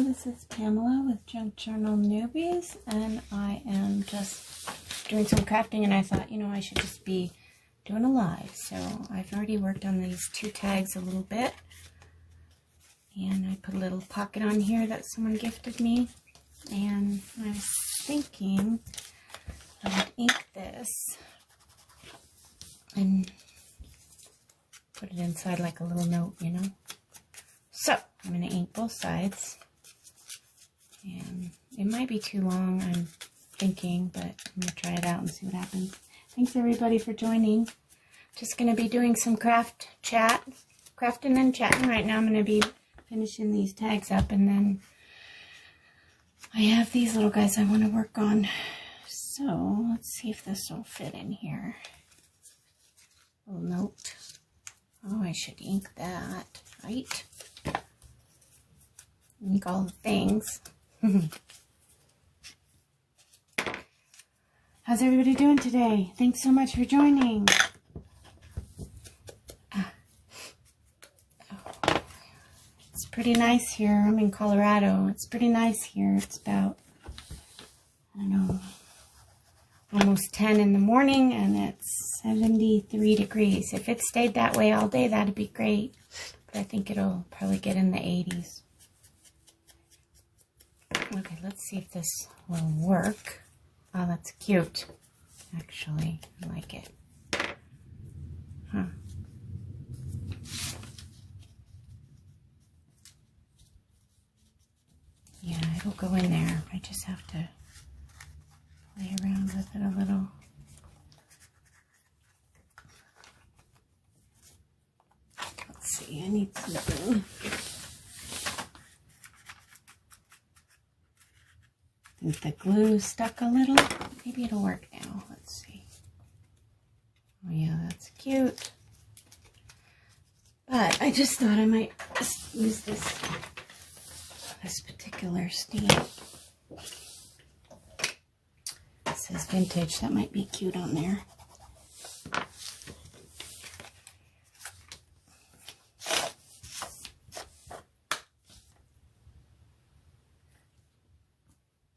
this is Pamela with Junk Journal Newbies, and I am just doing some crafting, and I thought, you know, I should just be doing a live. So I've already worked on these two tags a little bit, and I put a little pocket on here that someone gifted me, and I was thinking I would ink this and put it inside like a little note, you know. So I'm going to ink both sides, and it might be too long, I'm thinking, but I'm going to try it out and see what happens. Thanks everybody for joining. Just going to be doing some crafting and chatting right now. I'm going to be finishing these tags up, and then I have these little guys I want to work on. So let's see if this will fit in here. Little note. Oh, I should ink that, right? Ink all the things. How's everybody doing today? Thanks so much for joining. It's pretty nice here. I'm in Colorado. It's pretty nice here. It's about, I don't know, almost 10 in the morning, and it's 73 degrees. If it stayed that way all day, that'd be great. But I think it'll probably get in the 80s. Okay, let's see if this will work. Oh, that's cute. Actually, I like it. Huh. Yeah, it'll go in there. I just have to play around with it a little. Let's see, I need something. I think the glue stuck a little. Maybe it'll work now. Let's see. Oh yeah, that's cute. But I just thought I might just use this particular stamp. It says vintage. That might be cute on there.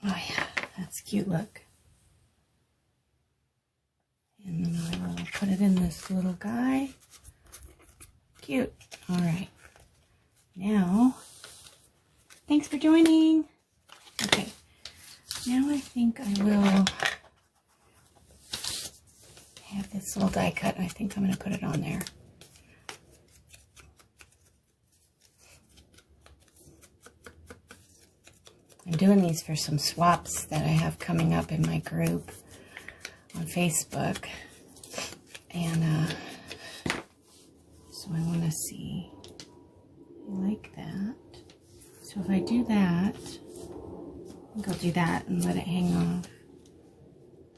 Oh yeah, that's cute, look. And then I will put it in this little guy. Cute. All right. Now, thanks for joining. Okay. Now I think I will have this little die cut. I think I'm going to put it on there. I'm doing these for some swaps that I have coming up in my group on Facebook. And so I want to see. I like that. So if I do that, I think I'll do that and let it hang off.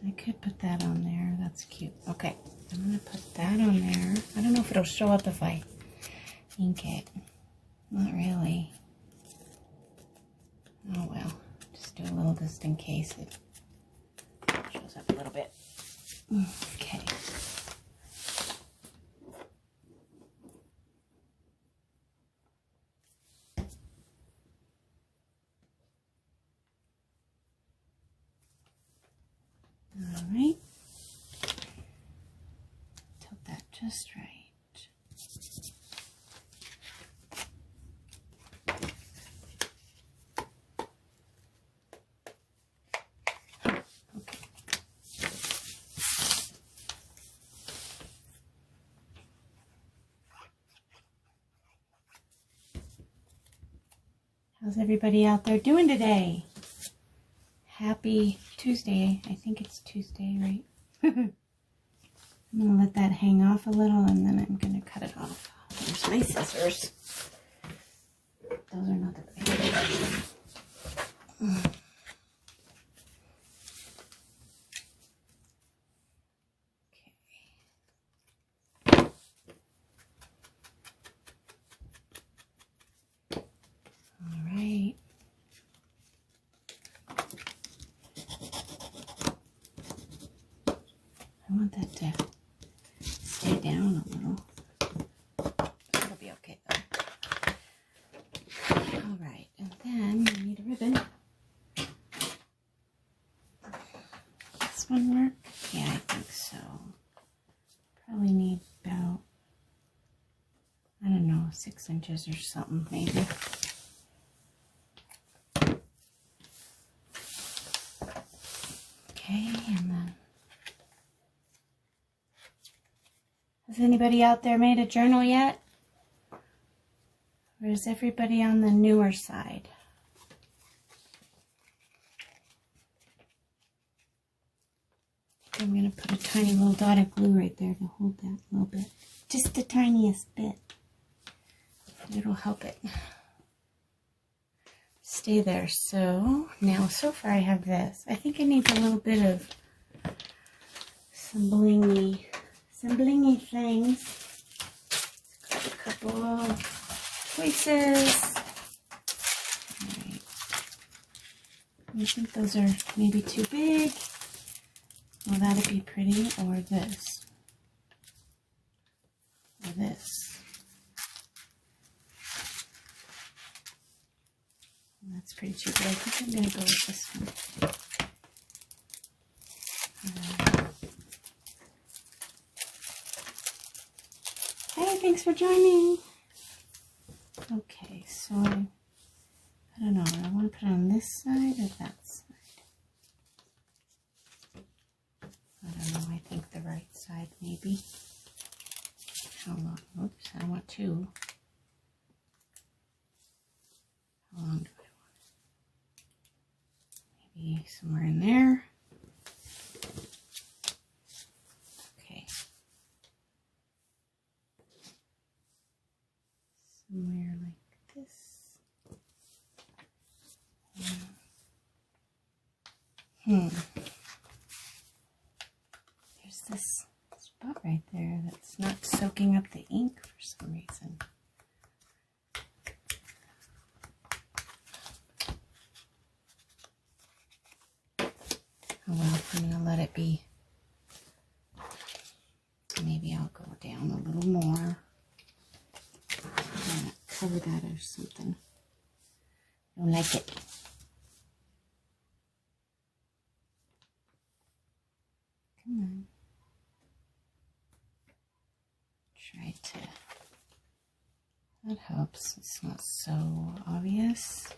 I could put that on there. That's cute. Okay, I'm going to put that on there. I don't know if it'll show up if I ink it. Not really. Oh well, just do a little just in case it shows up a little bit. Okay. All right. Tilt that just right. How's everybody out there doing today? Happy Tuesday. I think it's Tuesday, right? I'm going to let that hang off a little, and then I'm going to cut it off. There's my scissors. Those are not the right. I want that to stay down a little. It'll be okay though. Alright, and then we one work? Yeah, I think so. Probably need about, I don't know, 6 inches or something maybe. Okay, and then, has anybody out there made a journal yet? Or is everybody on the newer side? I'm going to put a tiny little dot of glue right there to hold that a little bit. Just the tiniest bit. It'll help it stay there. So now, so far I have this. I think I need a little bit of some blingy things. Got a couple of choices. Alright. I think those are maybe too big. Well, that'd be pretty, or this. Or this. That's pretty cheap, but I think I'm going to go with this one. Hey, thanks for joining. Okay, so I don't know. I want to put it on this side or that side. I don't know. I think the right side maybe. How long? Oops, I want 2. How long do I want? Maybe somewhere in there. Okay. Somewhere like this. There's this spot right there that's not soaking up the ink for some reason. Oh well, I'm going to let it be. Maybe I'll go down a little more. I'm going to cover that or something. Don't like it. Come on. Try to. That helps. It's not so obvious.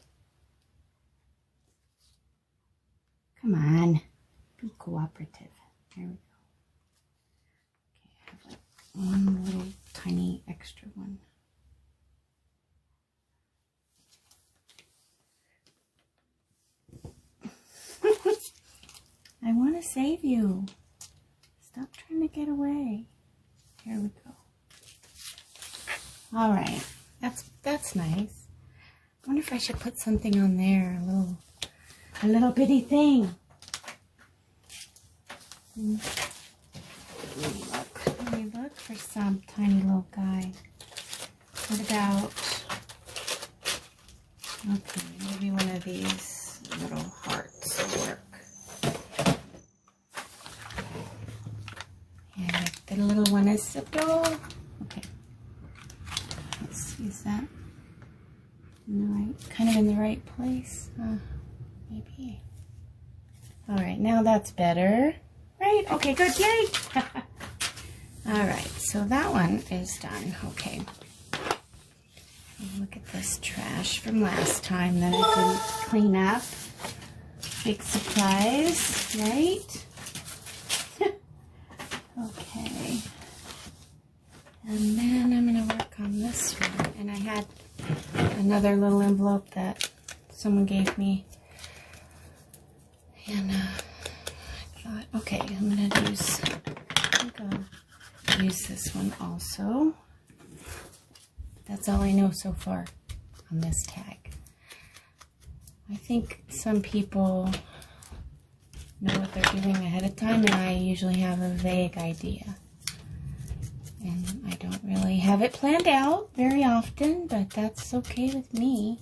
Come on. Be cooperative. There we go. Okay, I have like one little tiny extra one. I want to save you. Stop trying to get away. Here we go. All right, that's nice. I wonder if I should put something on there, a little bitty thing. Let me look for some tiny little guy. What about? Okay, maybe one of these little hearts will work. And the little one is simple. Okay. Let's see, is that kind of in the right place? Maybe. All right, now that's better. Right? Okay, good. Yay! All right, so that one is done. Okay. Look at this trash from last time that I didn't clean up. Big surprise, right? Okay. And then I'm going to work on this one. And I had another little envelope that someone gave me. And I thought, okay, I'm going to use this one also. That's all I know so far on this tag. I think some people know what they're doing ahead of time, and I usually have a vague idea. And I don't really have it planned out very often, but that's okay with me.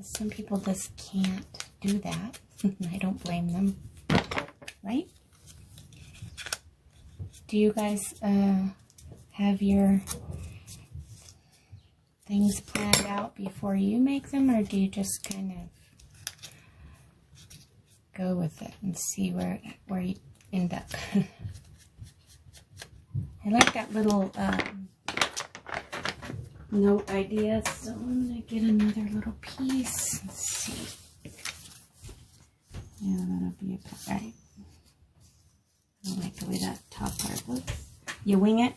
Some people just can't do that. I don't blame them, right? Do you guys have your things planned out before you make them, or do you just kind go with it and see where you end up. I like that little note idea, so I'm going to get another little piece. Let's see. Yeah, that'll be about right. I don't like the way that top part looks. You wing it?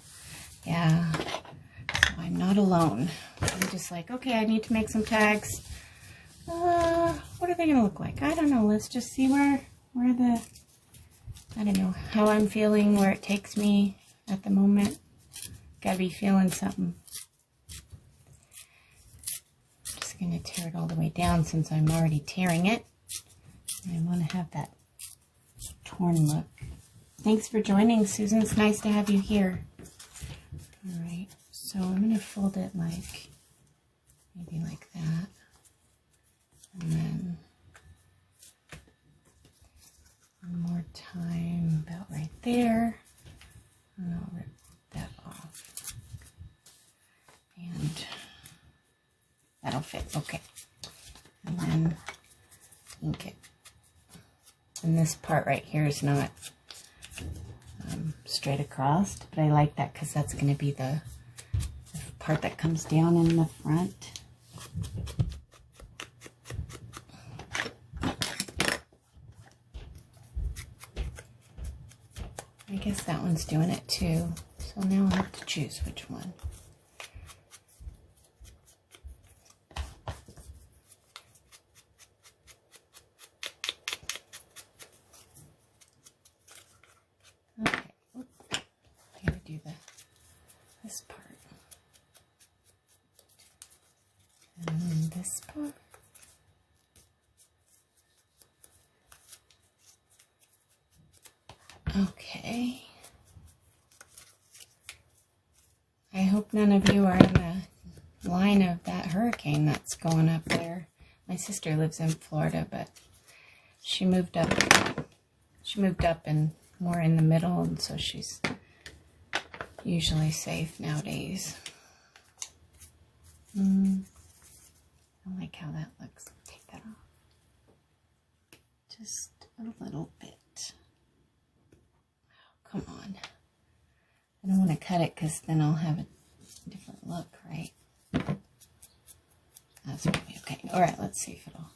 Yeah. So I'm not alone. I'm just like, okay, I need to make some tags. What are they going to look like? I don't know. Let's just see where the, I don't know, how I'm feeling, where it takes me at the moment. Gotta be feeling something. I'm just going to tear it all the way down since I'm already tearing it. I want to have that torn look. Thanks for joining, Susan. It's nice to have you here. All right, so I'm going to fold it like, maybe like that. And then one more time, about right there. And I'll rip that off. And that'll fit, okay. And then ink it. And this part right here is not straight across, but I like that because that's going to be the part that comes down in the front. I guess that one's doing it too. So now I have to choose which one. Okay, I gotta do this part. And then this part. Okay. I hope none of you are in the line of that hurricane that's going up there. My sister lives in Florida, but she moved up. She moved up and more in the middle, and so she's usually safe nowadays. I like how that looks. Take that off. Just a little bit. Come on. I don't want to cut it because then I'll have a different look, right? That's probably okay. All right, let's see if it'll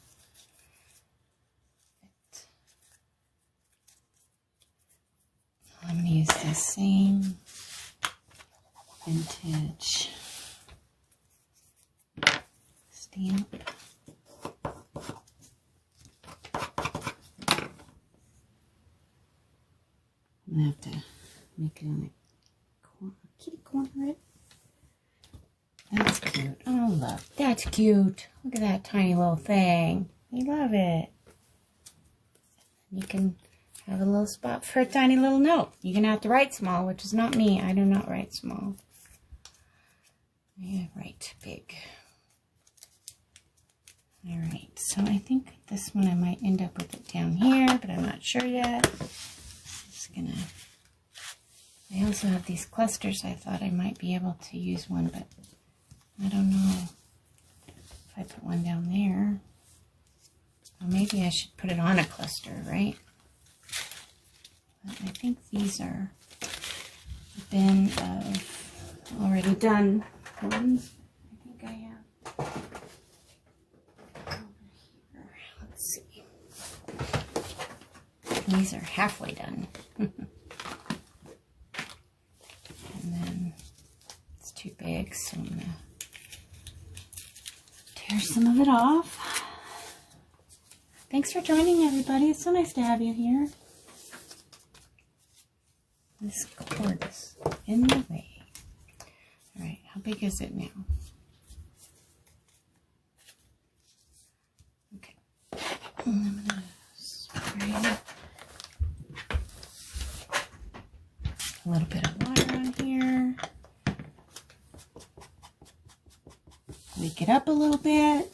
fit. I'm going to use the same vintage stamp. I'm going to have to make it on the corner, kitty corner it. That's cute. Oh, look. That's cute. Look at that tiny little thing. I love it. You can have a little spot for a tiny little note. You're going to have to write small, which is not me. I do not write small. I write big. All right. So I think this one I might end up with it down here, but I'm not sure yet. I also have these clusters. I thought I might be able to use one, but I don't know if I put one down there. Well, maybe I should put it on a cluster, right? But I think these are a bin of already done ones. I think I have over here. Let's see. These are halfway done. And then it's too big, so I'm going to tear some of it off. Thanks for joining, everybody. It's so nice to have you here. This cord is in the way. All right, how big is it now? Okay. And I'm going to spray a little bit of water on here. Wake it up a little bit.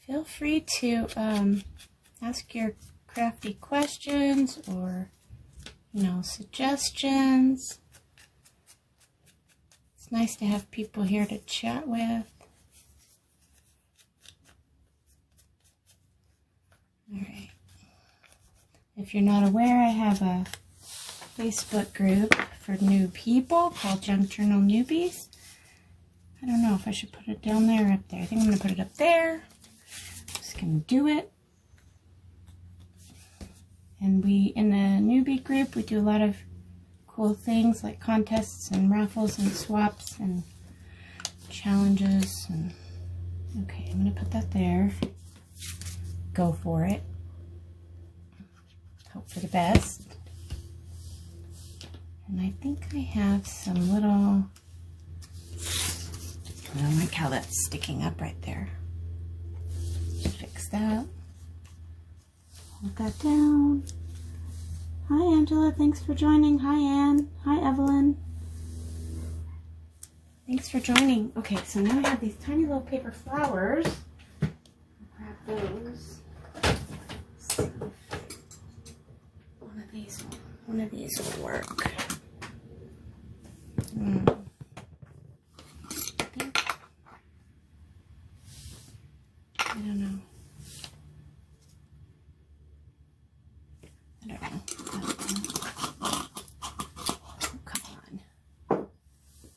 Feel free to ask your crafty questions or, you know, suggestions. It's nice to have people here to chat with. If you're not aware, I have a Facebook group for new people called Junk Journal Newbies. I don't know if I should put it down there or up there. I think I'm going to put it up there. Just going to do it. And in the newbie group, we do a lot of cool things like contests and raffles and swaps and challenges. And okay, I'm going to put that there. Go for it. Hope for the best. And I think I have some little, I don't like how that's sticking up right there. Fix that. Hold that down. Hi Angela, thanks for joining. Hi Anne. Hi Evelyn. Thanks for joining. Okay, so now I have these tiny little paper flowers. I'll grab those. Let's see if one of these will work. I don't know. Oh, come on.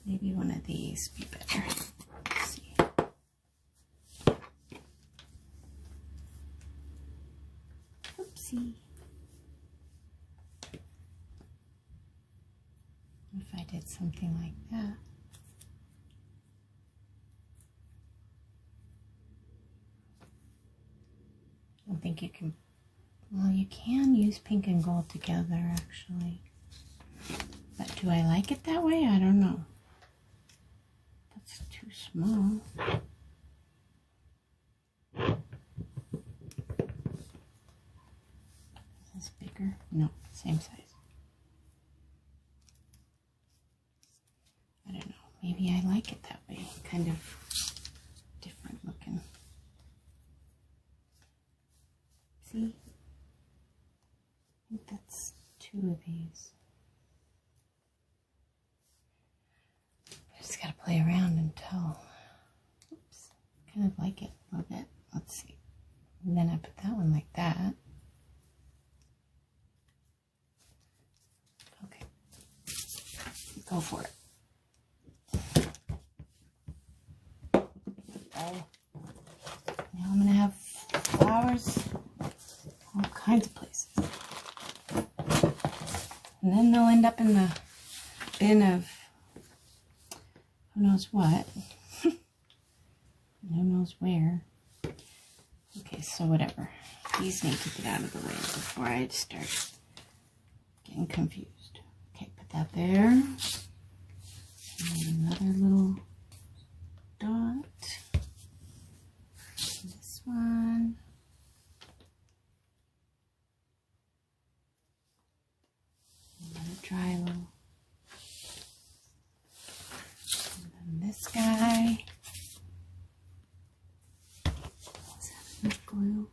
Maybe one of these be better. Let's see. Oopsie. What if I did something like that? I don't think you can. Well, you can use pink and gold together, actually. But do I like it that way? I don't know. That's too small. Is this bigger? No, same size. I don't know. Maybe I like it that way. Kind of different looking. See? I think that's 2 of these. I just gotta play around until, oops, kind of like it a little bit. Let's see. And then I put that one like that. Okay. Go for it. Oh. Now I'm gonna have flowers all kinds of places. And then they'll end up in the bin of who knows what. Who knows where. Okay, so whatever. These need to get out of the way before I start getting confused. Okay, put that there. And another little dot. This one. Trilo. And then this guy. Does that have enough glue?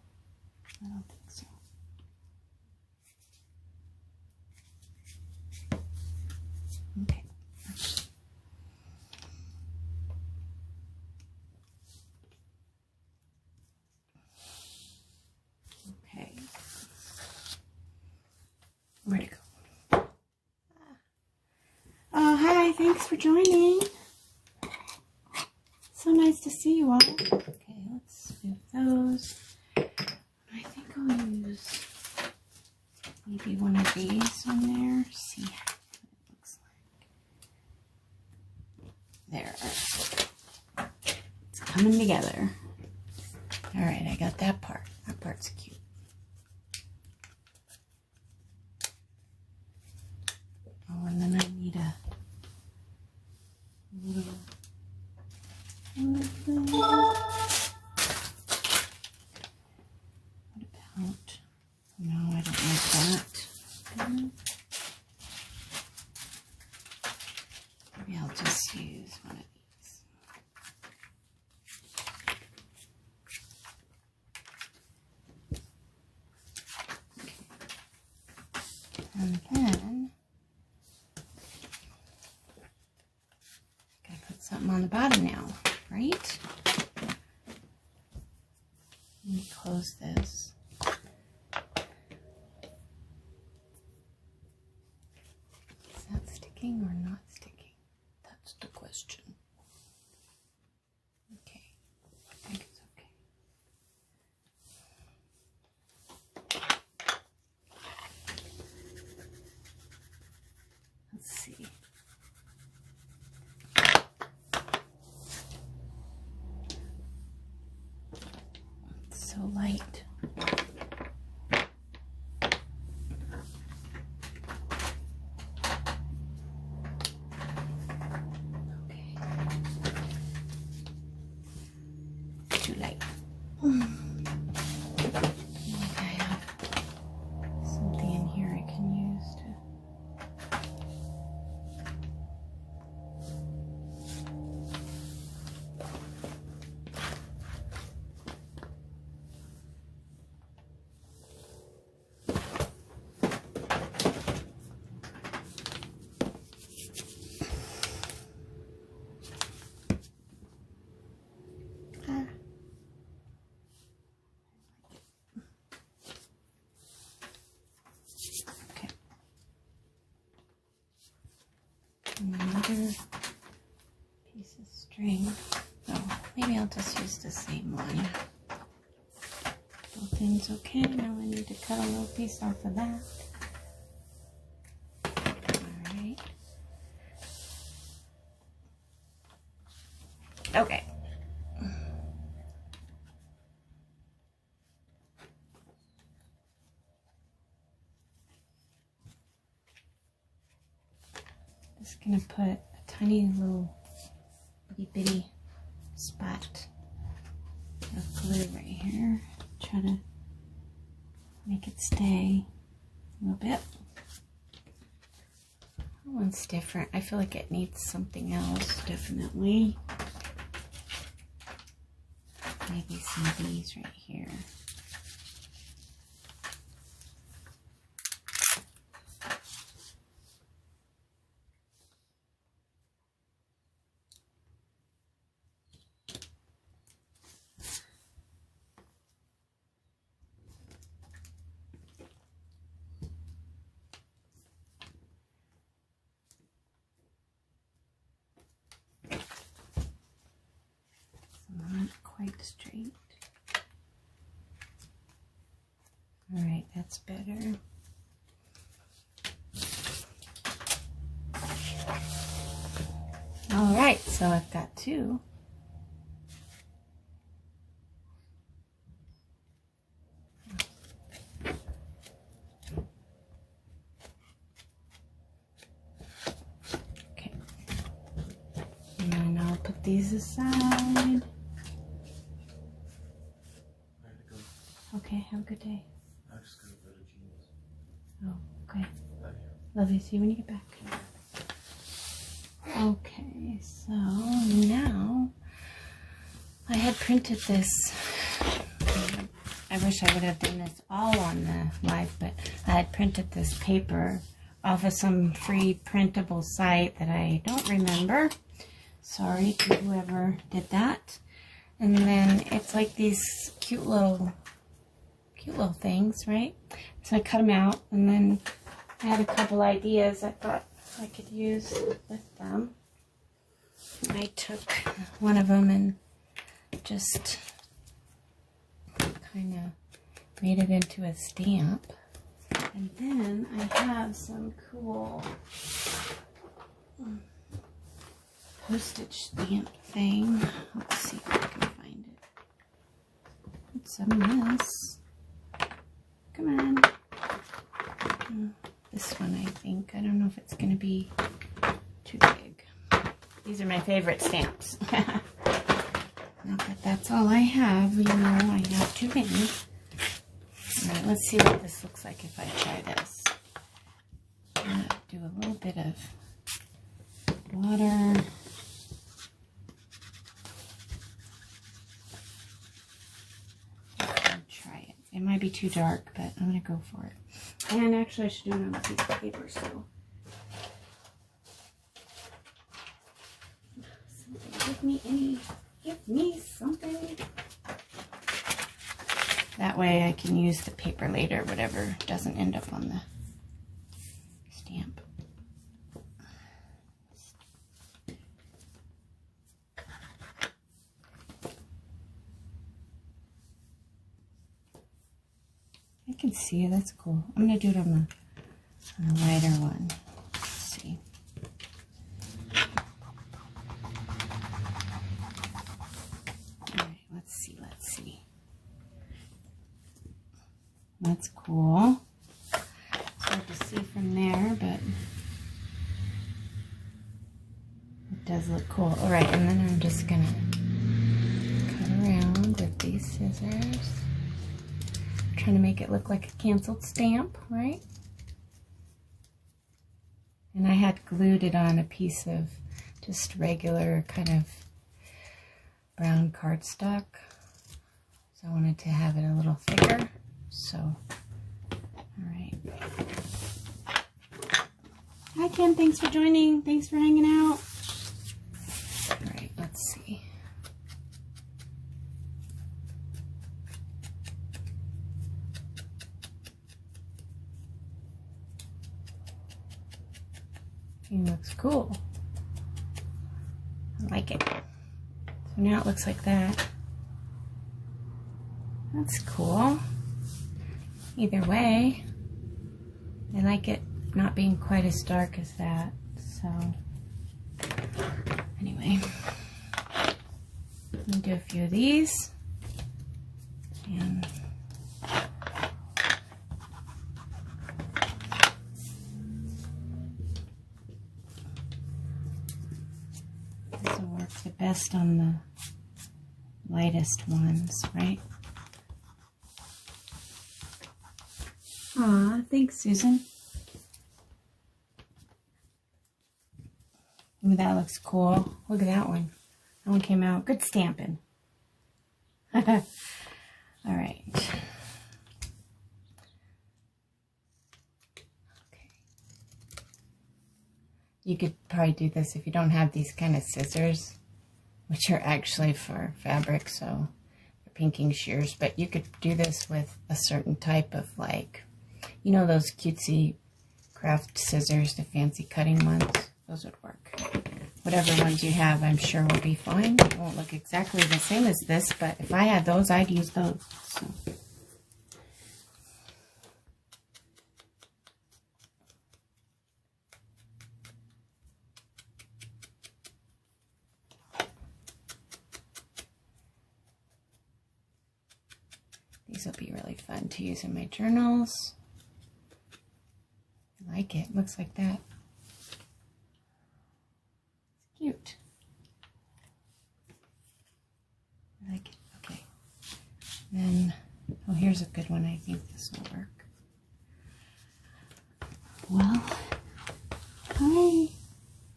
I don't think so. Okay. Okay. Where'd it go? Oh, hi, thanks for joining. So nice to see you all. Okay, let's move those. I think I'll use maybe one of these on there. See what it looks like. There. It's coming together. All right, I got that part. That part's cute. Oh, and then I need a little thing. What about, no, I don't like that. Maybe I'll just use one of these. And then gotta put something on the bottom now, right? Let me close this. That's the question. Okay, I think it's okay. Let's see. It's so light. Too light. I have something in here I can use to. Another piece of string. Oh, maybe I'll just use the same one. Both ends okay. Now I need to cut a little piece off of that. Alright. Okay. Just gonna put a tiny little itty bitty spot of glue right here. Try to make it stay a little bit. That one's different. I feel like it needs something else, definitely. Maybe some of these right here. Not quite straight. All right, that's better. All right, so I've got two. Okay, and then I'll put these aside. Okay, have a good day. I just got a bit of jeans. Oh, okay. Love you. See you when you get back. Okay, so now I had printed this. I wish I would have done this all on the live, but I had printed this paper off of some free printable site that I don't remember. Sorry to whoever did that. And then it's like these cute little things, right? So I cut them out, and then I had a couple ideas I thought I could use with them. I took one of them and just kind of made it into a stamp. And then I have some cool postage stamp thing. Let's see if I can find it. What's a mess? Come on. This one, I think. I don't know if it's going to be too big. These are my favorite stamps. Not that that's all I have. You know, I have too many. All right, let's see what this looks like if I try this. I'm going to do a little bit of water. It might be too dark, but I'm going to go for it. And actually, I should do it on a piece of paper, so. Something, give me something. That way I can use the paper later, whatever doesn't end up on the stamp. can see it. That's cool. I'm going to do it on the lighter one. Let's see. All right, let's see. That's cool. It's hard to see from there, but it does look cool. All right, and then I'm just going to cut around with these scissors. Trying to make it look like a canceled stamp, right? And I had glued it on a piece of just regular kind of brown cardstock. So I wanted to have it a little thicker. So, all right. Hi Kim, thanks for joining. Thanks for hanging out. All right, let's see. He looks cool. I like it. So now it looks like that. That's cool. Either way, I like it not being quite as dark as that. So anyway, let me do a few of these. And this will work the best on the lightest ones, right? Aw, thanks, Susan. Ooh, that looks cool. Look at that one. That one came out. Good stamping. All right. Okay. You could probably do this if you don't have these kind of scissors, which are actually for fabric, so for pinking shears. But you could do this with a certain type of, like, you know, those cutesy craft scissors, the fancy cutting ones. Those would work. Whatever ones you have, I'm sure will be fine. It won't look exactly the same as this, but if I had those, I'd use those. So. These will be really fun to use in my journals. I like it. Looks like that. It's cute. I like it. Okay. Then, oh, here's a good one. I think this will work. Well, hi,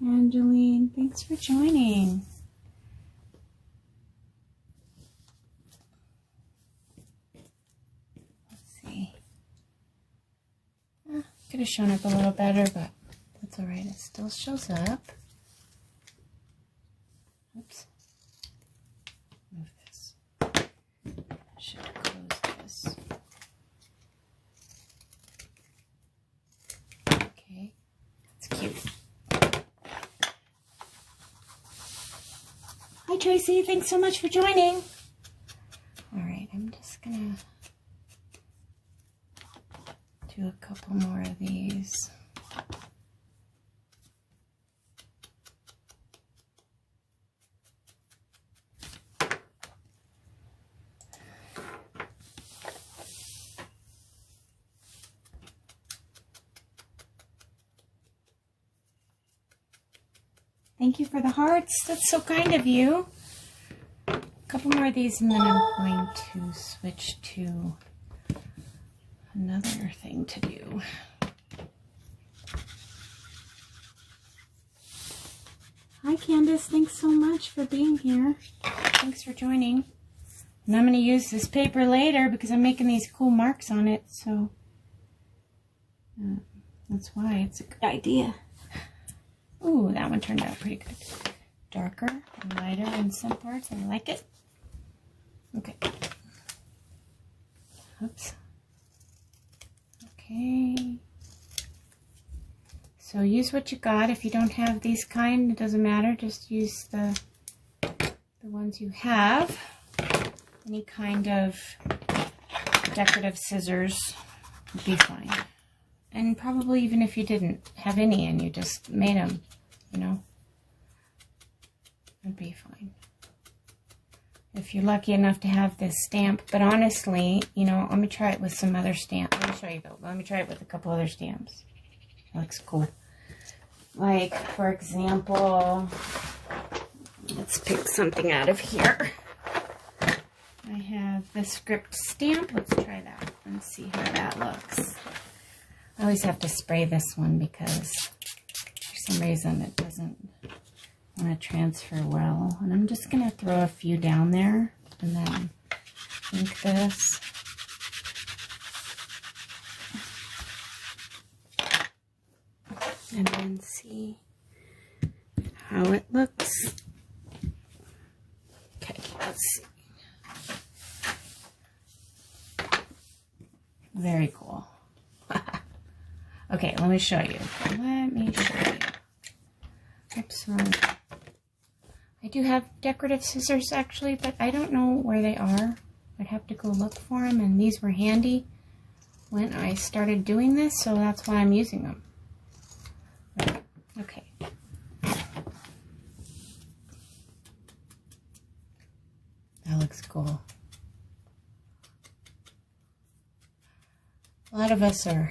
Angeline. Thanks for joining. Could have shown up a little better, but that's all right. It still shows up. Oops. Move this. Should close this. Okay. That's cute. Hi, Tracy. Thanks so much for joining. All right. I'm just going to do a couple more of these. Thank you for the hearts. That's so kind of you. A couple more of these and then I'm going to switch to another thing to do. Hi Candace, thanks so much for being here. Thanks for joining. And I'm going to use this paper later because I'm making these cool marks on it, so that's why it's a good idea. Ooh, that one turned out pretty good. Darker and lighter in some parts. I like it. Okay. Oops. Okay. So use what you got. If you don't have these kind, it doesn't matter. Just use the ones you have. Any kind of decorative scissors It'd be fine. And probably even if you didn't have any and you just made them, you know, it'd be fine. If you're lucky enough to have this stamp. But honestly, you know, let me try it with some other stamp. Let me show you though. Let me try it with a couple other stamps. It looks cool. Like, for example, let's pick something out of here. I have the script stamp. Let's try that and see how that looks. I always have to spray this one because for some reason it doesn't want to transfer well. And I'm just going to throw a few down there and then ink this. And then see how it looks. Okay, let's see. Very cool. Okay, let me show you. Let me show you. Oops, wrong. I do have decorative scissors actually, but I don't know where they are. I'd have to go look for them, and these were handy when I started doing this, so that's why I'm using them. Okay. That looks cool. A lot of us are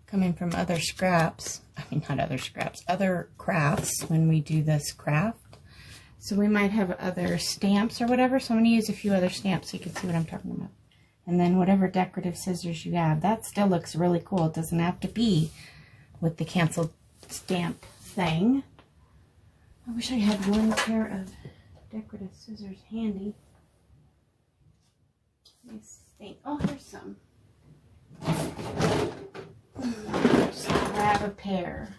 coming from other scraps. I mean, not other scraps, other crafts when we do this craft. So we might have other stamps or whatever. So I'm going to use a few other stamps so you can see what I'm talking about. And then whatever decorative scissors you have, that still looks really cool. It doesn't have to be with the canceled stamp thing. I wish I had one pair of decorative scissors handy. Let me think. Oh, here's some. Just grab a pair.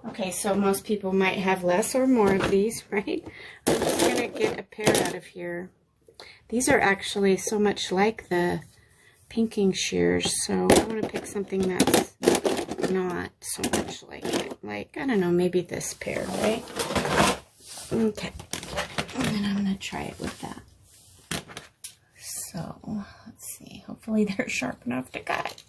Okay, so most people might have less or more of these, right? I'm just going to get a pair out of here. These are actually so much like the pinking shears, so I want to pick something that's not so much like it. Like, I don't know, maybe this pair, right? Okay. And then I'm going to try it with that. So, let's see. Hopefully they're sharp enough to cut.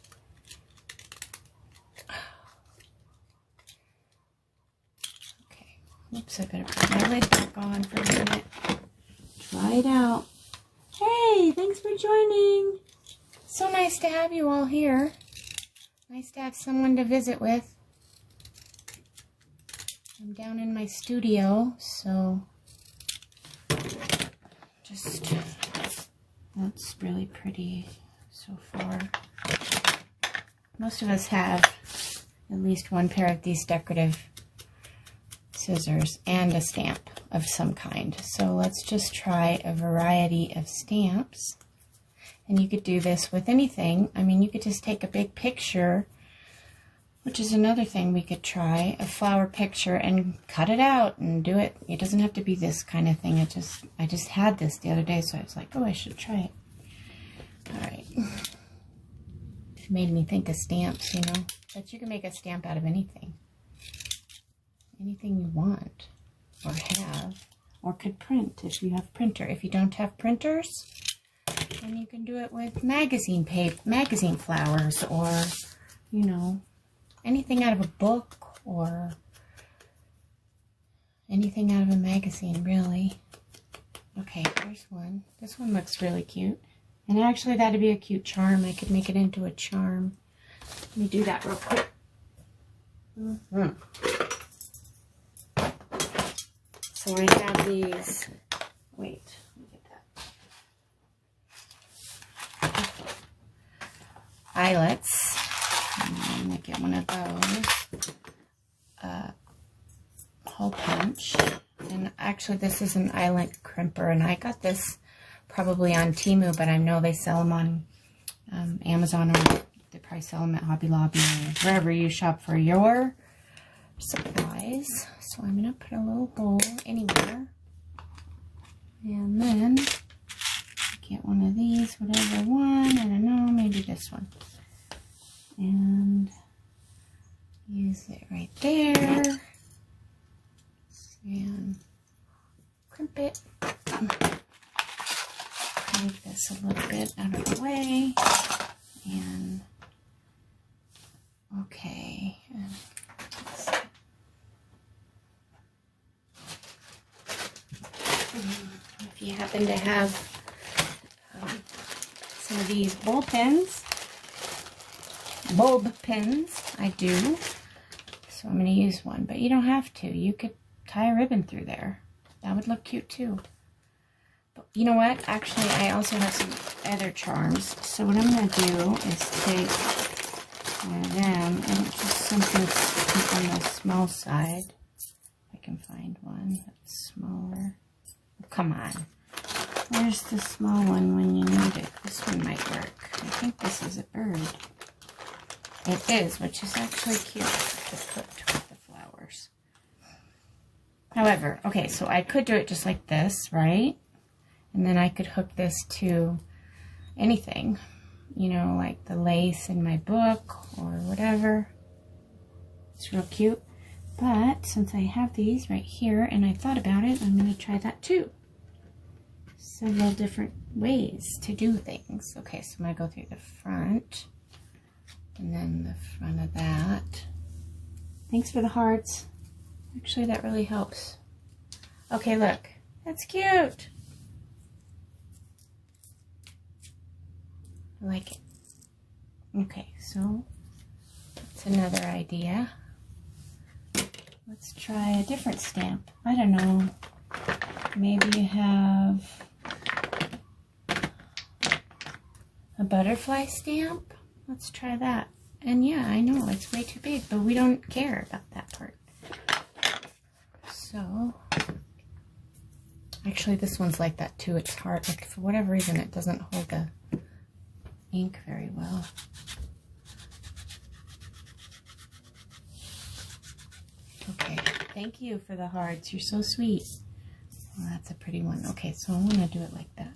Okay. Oops, I better put my lid back on for a minute. Try it out. Hey, thanks for joining. So nice to have you all here. Nice to have someone to visit with. I'm down in my studio, so just, that's really pretty so far. Most of us have at least one pair of these decorative scissors and a stamp of some kind. So let's just try a variety of stamps. And you could do this with anything. I mean, you could just take a big picture, which is another thing we could try, a flower picture, and cut it out and do it. It doesn't have to be this kind of thing. I just had this the other day, so I was like, oh, I should try it. All right. It made me think of stamps, you know. But you can make a stamp out of anything. Anything you want or have, or could print if you have printer. If you don't have printers, then you can do it with magazine paper, magazine flowers, or, you know, anything out of a book or anything out of a magazine, really. Okay, here's one. This one looks really cute. And actually, that'd be a cute charm. I could make it into a charm. Let me do that real quick. So I have these. Wait, let me get that. Eyelets. I'm going to get one of those. Hole punch. And actually, this is an eyelet crimper. And I got this probably on Temu, but I know they sell them on Amazon, or they probably sell them at Hobby Lobby or wherever you shop for your supplies. So I'm going to put a little hole anywhere. And then get one of these, whatever one. I don't know, maybe this one. And use it right there. And crimp it. move this a little bit out of the way. And okay. If you happen to have some of these bulb pins, I do. So I'm going to use one, but you don't have to. You could tie a ribbon through there. That would look cute too. But you know what? Actually, I also have some other charms. So what I'm going to do is take one of them and just something on the small side. If I can find one that's smaller. Oh, come on. Where's the small one when you need it? This one might work. I think this is a bird. It is, which is actually cute to put with the flowers. However, okay, so I could do it just like this, right? And then I could hook this to anything, you know, like the lace in my book or whatever. It's real cute. But since I have these right here and I thought about it, I'm going to try that too. Several different ways to do things. Okay, so I'm going to go through the front and then the front of that. Thanks for the hearts. Actually, that really helps. Okay, look. That's cute. I like it. Okay, so that's another idea. Let's try a different stamp. I don't know. Maybe you have a butterfly stamp. Let's try that. And yeah, I know it's way too big, but we don't care about that part. So, actually this one's like that too. It's hard, like for whatever reason it doesn't hold the ink very well. Okay, thank you for the hearts. You're so sweet. Well, that's a pretty one. Okay, so I'm gonna do it like that.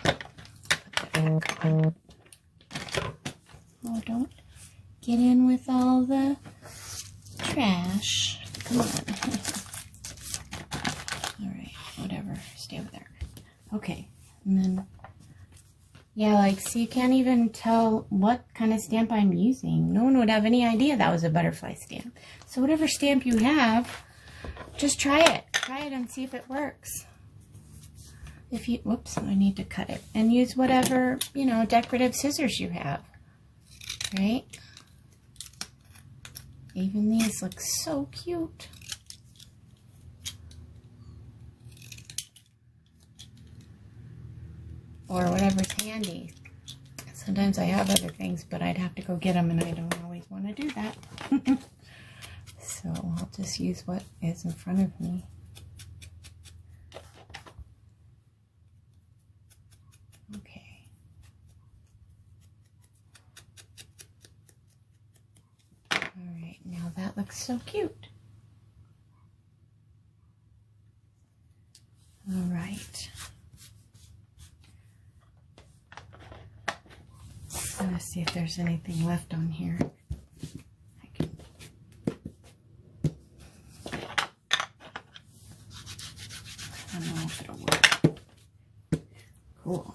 Put that back on. Oh, don't get in with all the trash. Come on. Alright, whatever. Stay over there. Okay, and then, yeah, like, see, you can't even tell what kind of stamp I'm using. No one would have any idea that was a butterfly stamp. So whatever stamp you have, just try it. Try it and see if it works. If you, whoops, I need to cut it. And use whatever, you know, decorative scissors you have. Right? Even these look so cute. Or whatever's handy. Sometimes I have other things, but I'd have to go get them, and I don't always want to do that. So I'll just use what is in front of me. Okay. Alright, now that looks so cute. Alright. Let's see if there's anything left on here. I don't know if it'll work. Cool.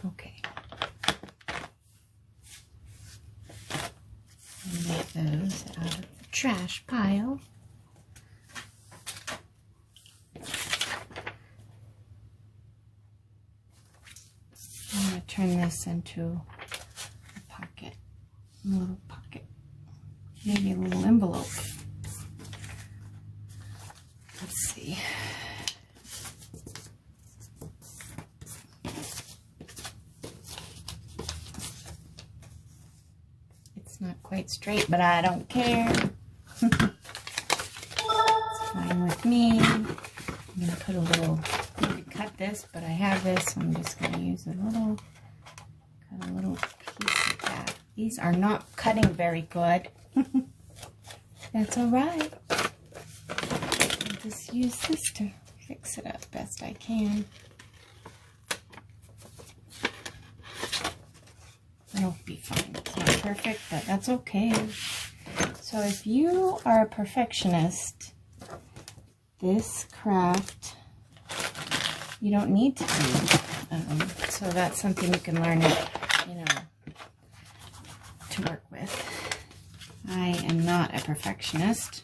Okay. Make those out of the trash pile. I'm going to turn this into a pocket, a little pocket, maybe a little envelope. Let's see. Not quite straight, but I don't care. It's fine with me. I'm going to put a little, I could cut this, but I have this, so I'm just going to use cut a little piece of that. These are not cutting very good. That's all right. I'll just use this to fix it up best I can. It'll be fine. It's not perfect, but that's okay. So if you are a perfectionist, this craft you don't need to do. So that's something you can learn, you know, to work with. I am not a perfectionist.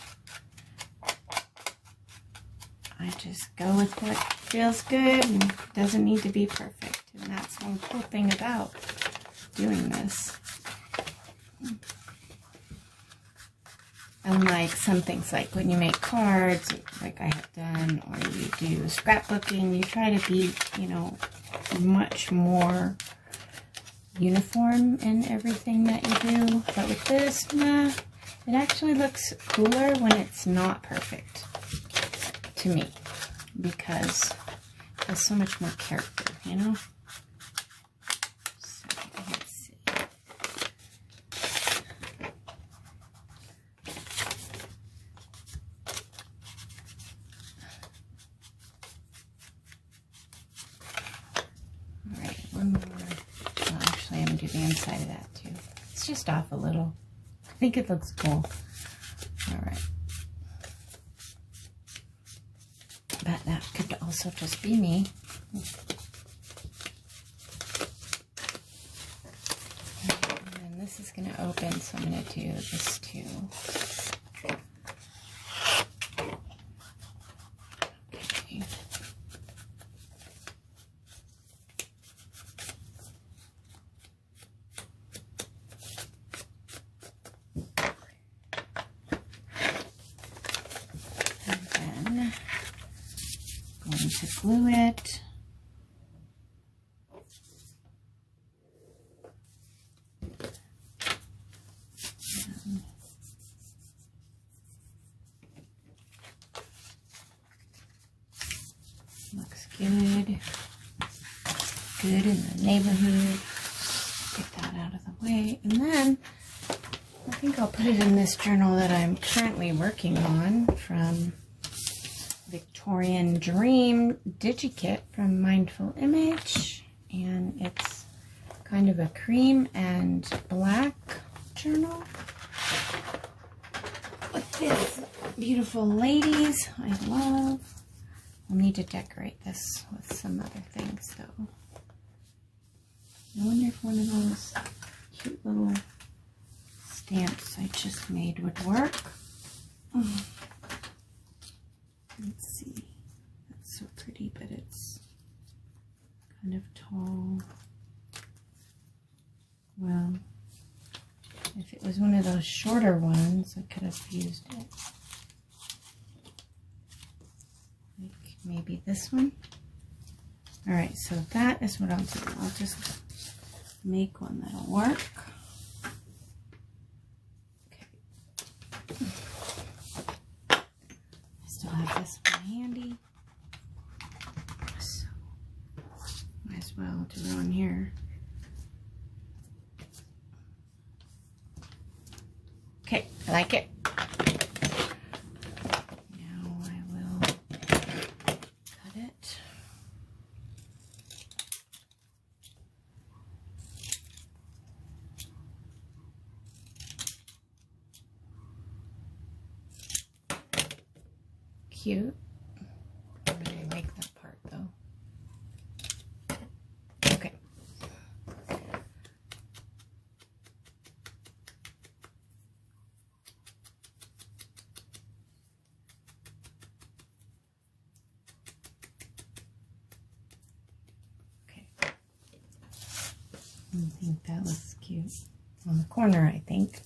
I just go with what feels good and doesn't need to be perfect. And that's one cool thing about doing this. Unlike some things like when you make cards, like I have done, or you do scrapbooking, you try to be, you know, much more uniform in everything that you do. But with this, nah, it actually looks cooler when it's not perfect to me, because it has so much more character, you know? So, let's see. Alright, one more. Well, actually, I'm going to do the inside of that too. It's just off a little. I think it looks cool. Alright. But that could also just be me. And this is going to open, so I'm going to do this too. Okay. Going to glue it. Looks good. Good in the neighborhood. Get that out of the way. And then I think I'll put it in this journal that I'm currently working on from Victorian Dream DigiKit from Mindful Image, and it's kind of a cream and black journal with these beautiful ladies I love. I'll need to decorate this with some other things though. I wonder if one of those cute little stamps I just made would work. Let's see. That's so pretty, but it's kind of tall. Well, if it was one of those shorter ones, I could have used it. Like maybe this one. Alright, so that is what I'll do. I'll just make one that'll work. Have this one handy, so might as well do it on here. Okay, I like it. Now I will cut it. Cute. I'm going to make that part though. Okay. Okay. I think that looks cute on the corner, I think.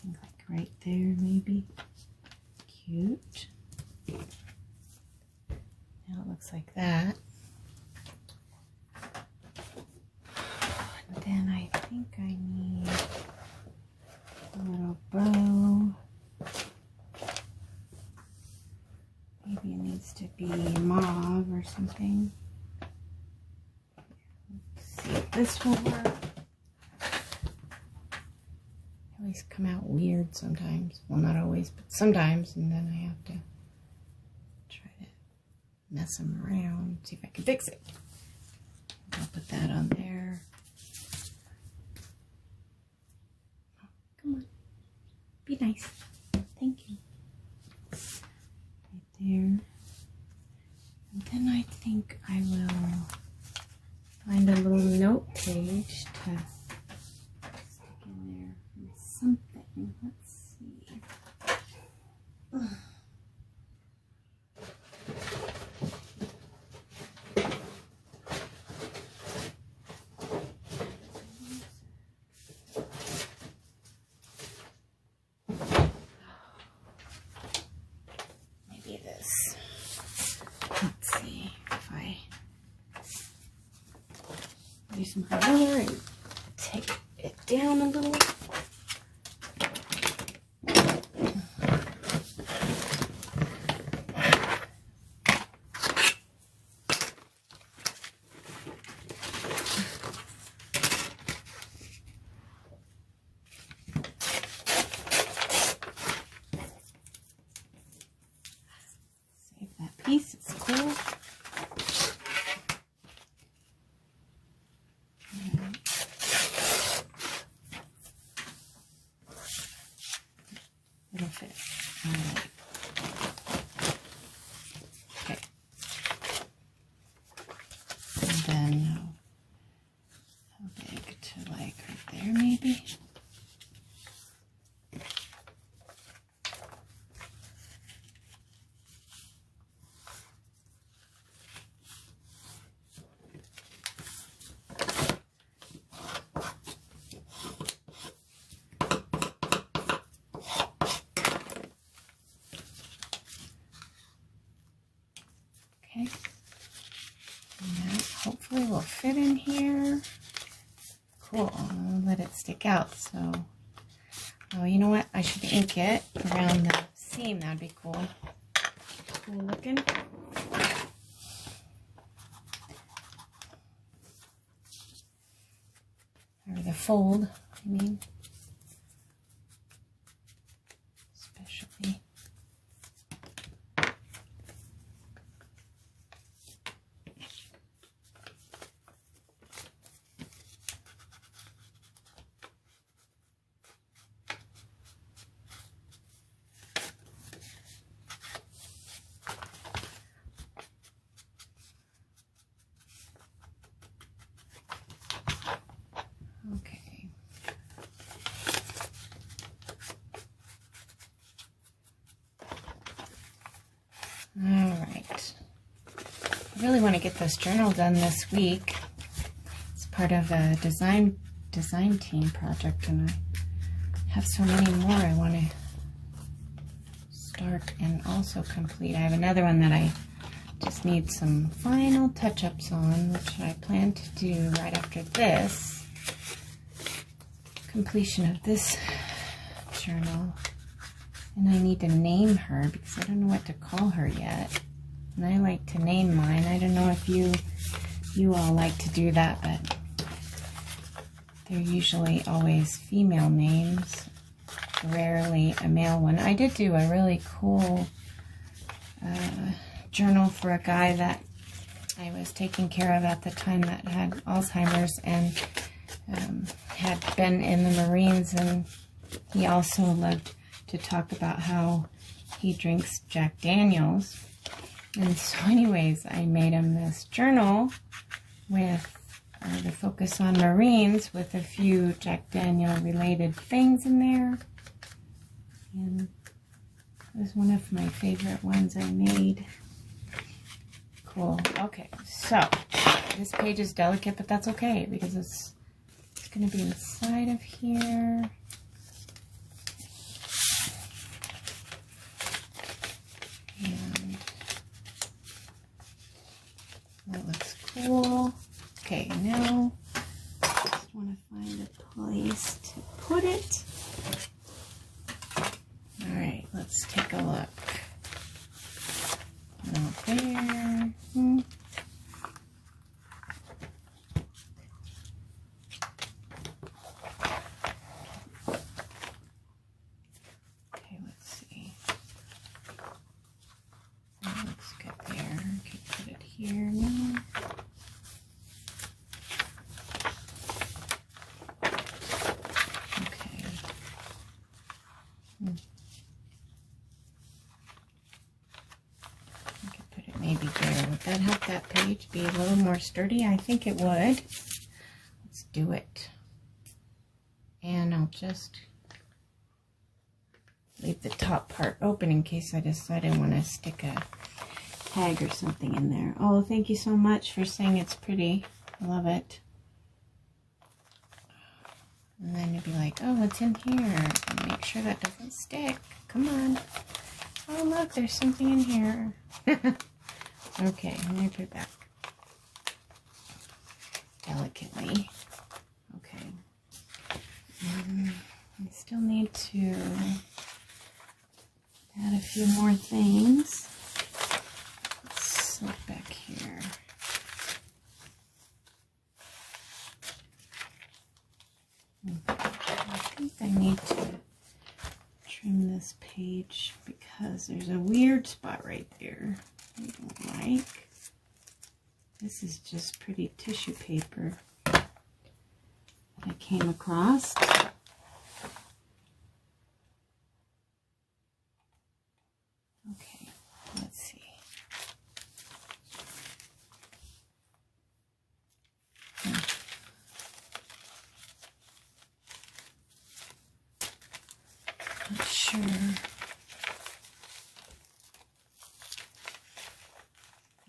Like right there, maybe. Cute. Now it looks like that. And then I think I need a little bow. Maybe it needs to be mauve or something. this will work. They always come out weird sometimes. Well, not always, but sometimes. And then I have to try to mess them around, see if I can fix it. I'll put that on there. Oh, come on. Be nice. Thank you. Right there. And then I think I will find a little note page to stick in there from something. Let's see. Maybe this. Let's see if I use some highlighter and take it down a little. Save that piece, it's cool. It'll fit. Alright. Okay. And then how big to like right there maybe? Okay, and that hopefully will fit in here. Cool, I'll let it stick out. So, oh, you know what? I should ink it around the seam. That'd be cool. Cool looking. Or the fold, I mean. Especially. Okay. All right. I really want to get this journal done this week. It's part of a design team project, and I have so many more I want to start and also complete. I have another one that I just need some final touch-ups on, which I plan to do right after this. Completion of this journal. And I need to name her because I don't know what to call her yet. And I like to name mine. I don't know if you all like to do that, but they're usually always female names, rarely a male one. I did do a really cool journal for a guy that I was taking care of at the time that had Alzheimer's and had been in the Marines, and he also loved to talk about how he drinks Jack Daniels. And so anyways, I made him this journal with the focus on Marines with a few Jack Daniel related things in there. And it was one of my favorite ones I made. Cool. Okay, so this page is delicate, but that's okay because it's going to be inside of here. And that looks cool. Okay, now I just want to find a place to put it. All right, let's take a look. Not there. here? No. Okay. I could put it maybe there. Would that help that page be a little more sturdy? I think it would. Let's do it. And I'll just leave the top part open in case I decide I want to stick a tag or something in there. Oh, thank you so much for saying it's pretty. I love it. And then you'll be like, oh, what's in here? And make sure that doesn't stick. Come on. Oh, look, there's something in here. Okay, let me put it back. Delicately. Okay. I still need to add a few more things. Let's slip back here. I think I need to trim this page because there's a weird spot right there I don't like. This is just pretty tissue paper that I came across. Okay, let's see. Not sure.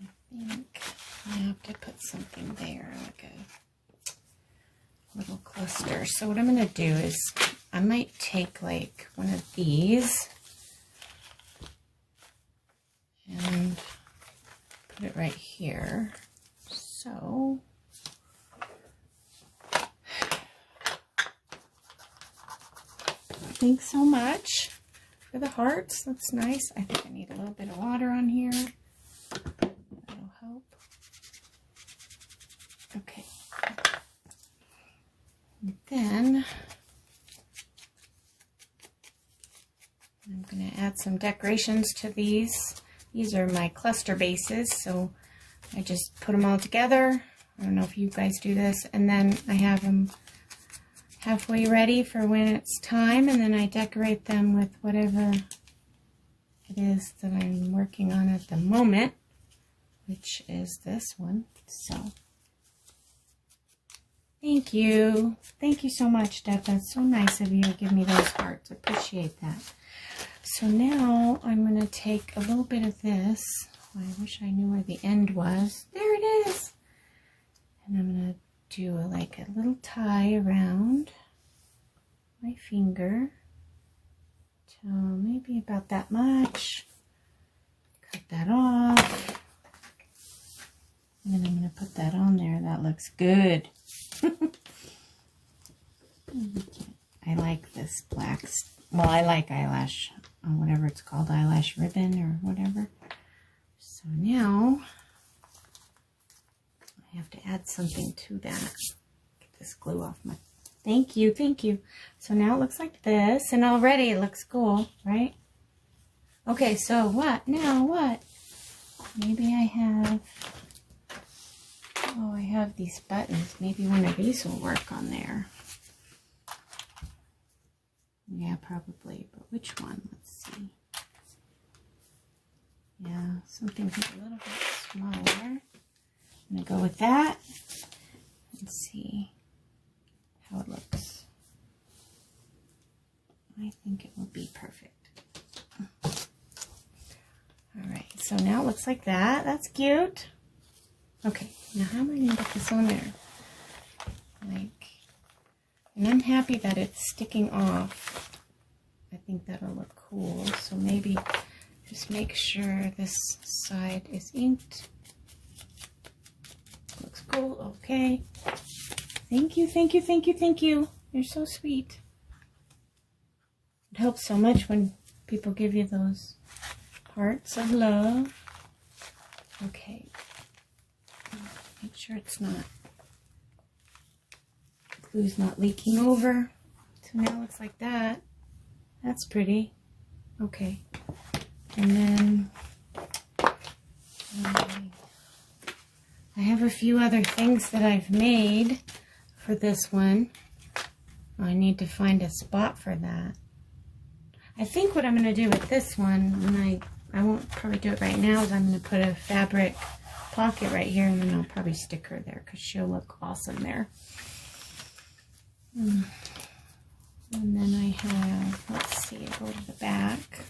I think I have to put something there, like a little cluster. So what I'm going to do is I might take like one of these and put it right here. So thanks so much for the hearts. That's nice. I think I need a little bit of water on here. That'll help. Okay. And then I'm going to add some decorations to these. These are my cluster bases, so I just put them all together. I don't know if you guys do this, and then I have them halfway ready for when it's time, and then I decorate them with whatever it is that I'm working on at the moment, which is this one. So thank you. Thank you so much, Deb. That's so nice of you to give me those hearts. I appreciate that. So now I'm going to take a little bit of this. Oh, I wish I knew where the end was. There it is. And I'm going to do like a little tie around my finger to maybe about that much. Cut that off. And then I'm going to put that on there. That looks good. I like this black, well, I like eyelash, whatever it's called, eyelash ribbon or whatever. So now I have to add something to that. Get this glue off my, thank you, thank you. So now it looks like this, and already it looks cool, right? Okay, so what? Now what? Maybe I have, oh, I have these buttons. Maybe one of these will work on there. Yeah, probably, but which one? Let's see. Yeah, something a little bit smaller. I'm going to go with that and see how it looks. I think it will be perfect. Alright, so now it looks like that. That's cute. Okay, now how am I going to get this on there? Like, and I'm happy that it's sticking off. I think that'll look cool. So maybe just make sure this side is inked. Looks cool. Okay. Thank you, thank you, thank you, thank you. You're so sweet. It helps so much when people give you those hearts of love. Okay. Make sure it's not, glue's not leaking over. So now it looks like that. That's pretty. Okay. And then a few other things that I've made for this one. I need to find a spot for that. I think what I'm going to do with this one, and I won't probably do it right now, is I'm going to put a fabric pocket right here, and then I'll probably stick her there because she'll look awesome there. And then I have, let's see, go to the back.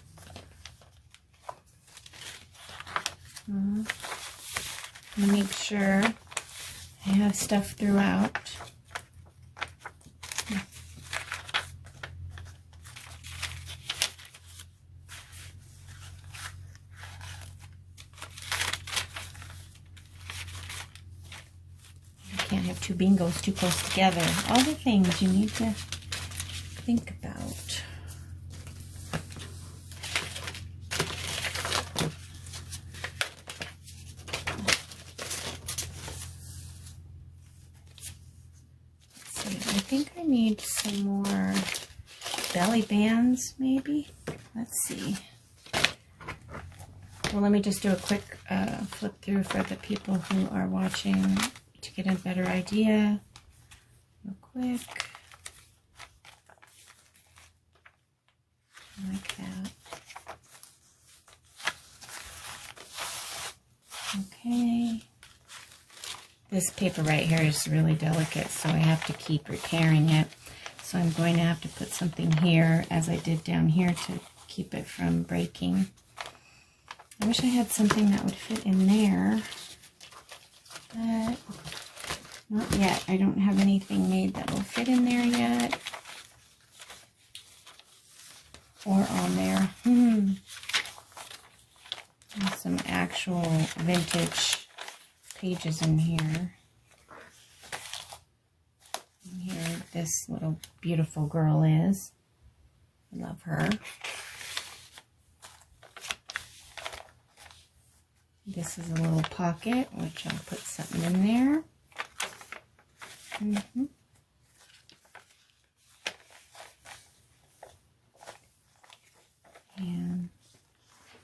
Make sure I have stuff throughout. You can't have two bingos too close together. All the things you need to think about. I think I need some more belly bands, maybe. Let's see. Well, let me just do a quick flip through for the people who are watching to get a better idea. Real quick. Like that. Okay. This paper right here is really delicate, so I have to keep repairing it. So I'm going to have to put something here, as I did down here, to keep it from breaking. I wish I had something that would fit in there, but not yet. I don't have anything made that will fit in there yet, or on there. There's some actual vintage pages in here. And here this little beautiful girl is. I love her. This is a little pocket, which I'll put something in there. And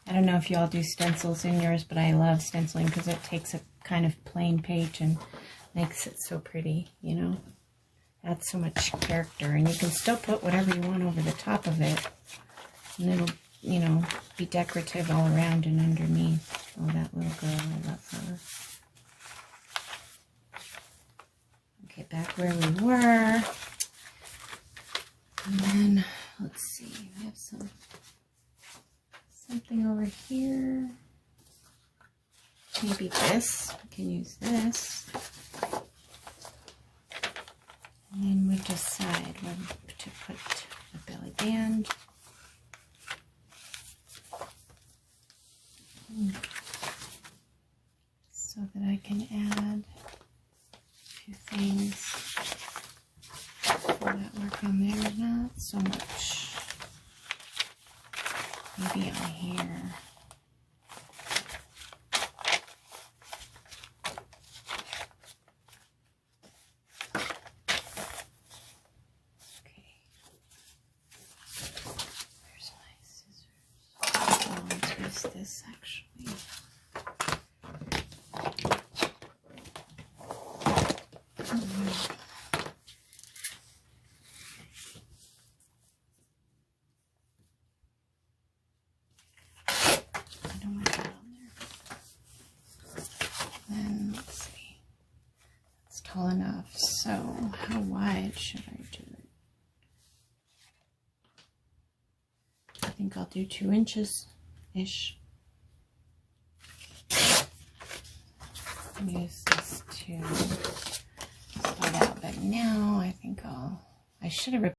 I don't know if y'all do stencils in yours, but I love stenciling because it takes a kind of plain page and makes it so pretty, you know. Adds so much character, and you can still put whatever you want over the top of it, and it'll, you know, be decorative all around and underneath. Oh, that little girl, I love her. Okay, back where we were. And then, let's see, I have something over here. Maybe this. We can use this. And then we decide where to put the belly band. So that I can add a few things. Will that work on there? Not so much. Maybe on here. This actually. I don't want that on there. Then let's see. It's tall enough. So how wide should I do it? I think I'll do 2 inches-ish. Use this to start out, but now I think I should have